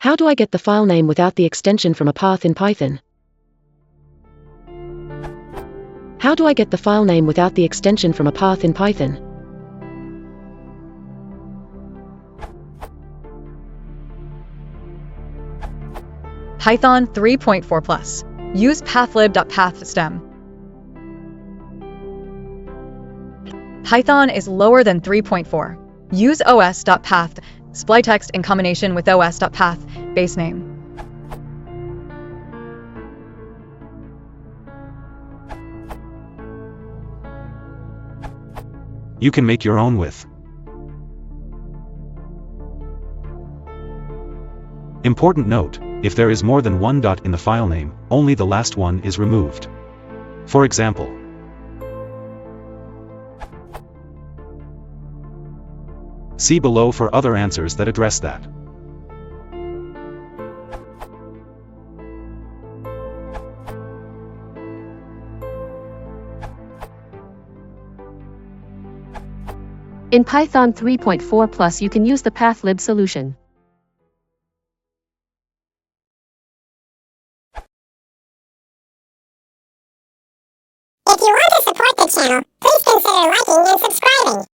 How do I get the file name without the extension from a path in Python? How do I get the file name without the extension from a path in Python? Python 3.4 plus. Use pathlib.pathstem. Python is lower than 3.4. Use os.path splytext in combination with os.path base name. You can make your own with. Important note, if there is more than one dot in the file name, only the last one is removed. For example, see below for other answers that address that. In Python 3.4 plus you can use the pathlib solution. If you want to support the channel, please consider liking and subscribing.